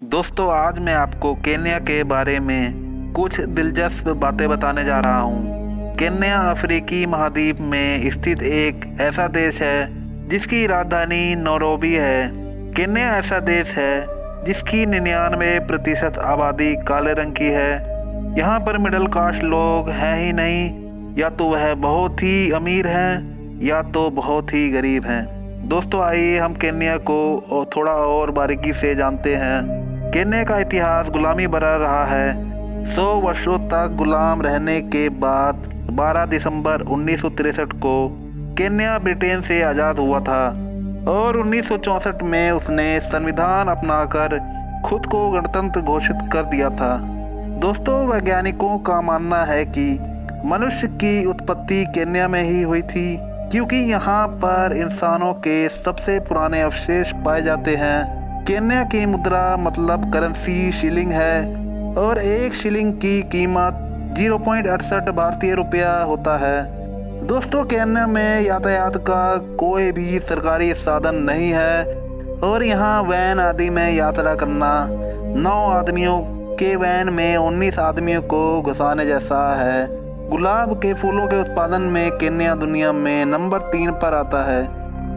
दोस्तों, आज मैं आपको केन्या के बारे में कुछ दिलचस्प बातें बताने जा रहा हूँ। केन्या अफ्रीकी महाद्वीप में स्थित एक ऐसा देश है जिसकी राजधानी नैरोबी है। केन्या ऐसा देश है जिसकी 99% आबादी काले रंग की है। यहाँ पर मिडिल कास्ट लोग हैं ही नहीं, या तो वह बहुत ही अमीर हैं या तो बहुत ही गरीब हैं। दोस्तों, आइए हम केन्या को थोड़ा और बारीकी से जानते हैं। केन्या का इतिहास गुलामी भरा रहा है। 100 वर्षों तक गुलाम रहने के बाद 12 दिसंबर 1963 को केन्या ब्रिटेन से आज़ाद हुआ था और 1964 में उसने संविधान अपनाकर खुद को गणतंत्र घोषित कर दिया था। दोस्तों, वैज्ञानिकों का मानना है कि मनुष्य की उत्पत्ति केन्या में ही हुई थी, क्योंकि यहाँ पर इंसानों के सबसे पुराने अवशेष पाए जाते हैं। केन्या की मुद्रा मतलब करेंसी शिलिंग है और एक शिलिंग की कीमत 0.68 भारतीय रुपया होता है। दोस्तों, केन्या में यातायात का कोई भी सरकारी साधन नहीं है और यहाँ वैन आदि में यात्रा करना 9 आदमियों के वैन में 19 आदमियों को घुसाने जैसा है। गुलाब के फूलों के उत्पादन में केन्या दुनिया में नंबर 3 पर आता है।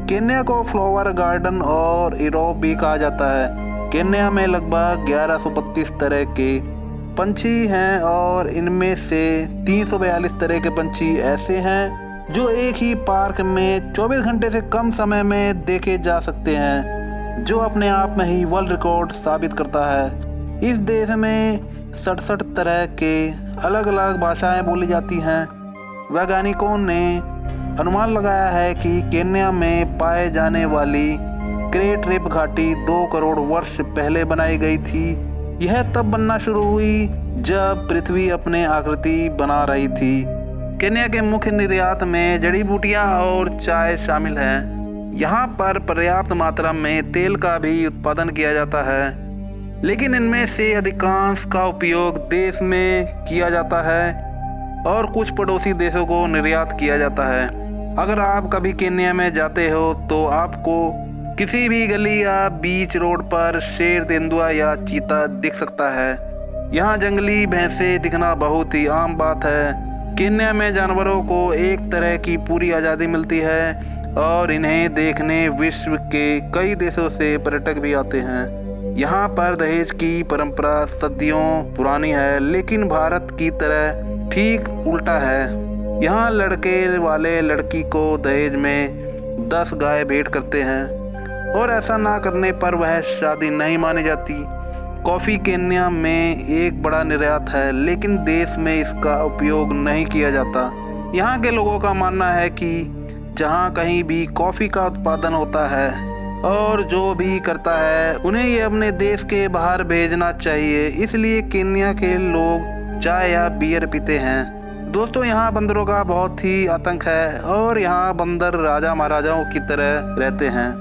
केन्या को फ्लावर गार्डन और यूरोप भी कहा जाता है। केन्या में लगभग 1132 तरह के पंछी हैं और इनमें से 342 तरह के पंछी ऐसे हैं जो एक ही पार्क में 24 घंटे से कम समय में देखे जा सकते हैं, जो अपने आप में ही वर्ल्ड रिकॉर्ड साबित करता है। इस देश में 67 तरह के अलग अलग भाषाएं बोली जाती हैं। वैज्ञानिकों ने अनुमान लगाया है कि केन्या में पाए जाने वाली ग्रेट रिफ घाटी 2 करोड़ वर्ष पहले बनाई गई थी। यह तब बनना शुरू हुई जब पृथ्वी अपने आकृति बना रही थी। केन्या के मुख्य निर्यात में जड़ी बूटियां और चाय शामिल हैं। यहाँ पर पर्याप्त मात्रा में तेल का भी उत्पादन किया जाता है, लेकिन इनमें से अधिकांश का उपयोग देश में किया जाता है और कुछ पड़ोसी देशों को निर्यात किया जाता है। अगर आप कभी केन्या में जाते हो तो आपको किसी भी गली या बीच रोड पर शेर, तेंदुआ या चीता दिख सकता है। यहाँ जंगली भैंसें दिखना बहुत ही आम बात है। केन्या में जानवरों को एक तरह की पूरी आज़ादी मिलती है और इन्हें देखने विश्व के कई देशों से पर्यटक भी आते हैं। यहाँ पर दहेज की परंपरा सदियों पुरानी है, लेकिन भारत की तरह ठीक उल्टा है। यहाँ लड़के वाले लड़की को दहेज में 10 गाय भेंट करते हैं और ऐसा ना करने पर वह शादी नहीं मानी जाती। कॉफ़ी केन्या में एक बड़ा निर्यात है, लेकिन देश में इसका उपयोग नहीं किया जाता। यहाँ के लोगों का मानना है कि जहाँ कहीं भी कॉफ़ी का उत्पादन होता है और जो भी करता है उन्हें ये अपने देश के बाहर भेजना चाहिए, इसलिए केन्या के लोग चाय या बियर पीते हैं। दोस्तों, यहाँ बंदरों का बहुत ही आतंक है और यहाँ बंदर राजा महाराजाओं की तरह रहते हैं।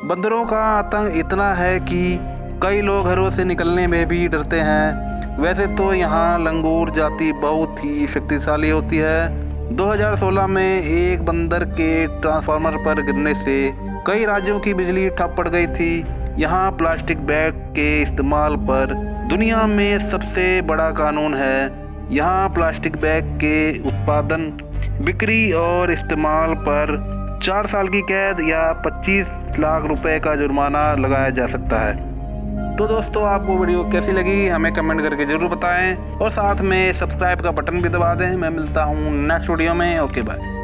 बंदरों का आतंक इतना है कि कई लोग घरों से निकलने में भी डरते हैं। वैसे तो यहाँ लंगूर जाति बहुत ही शक्तिशाली होती है। 2016 में एक बंदर के ट्रांसफार्मर पर गिरने से कई राज्यों की बिजली ठप पड़ गई थी। यहाँ प्लास्टिक बैग के इस्तेमाल पर दुनिया में सबसे बड़ा कानून है। यहाँ प्लास्टिक बैग के उत्पादन, बिक्री और इस्तेमाल पर 4 साल की कैद या 25 लाख रुपए का जुर्माना लगाया जा सकता है। तो दोस्तों, आपको वीडियो कैसी लगी हमें कमेंट करके ज़रूर बताएं और साथ में सब्सक्राइब का बटन भी दबा दें। मैं मिलता हूँ नेक्स्ट वीडियो में। Okay, bye.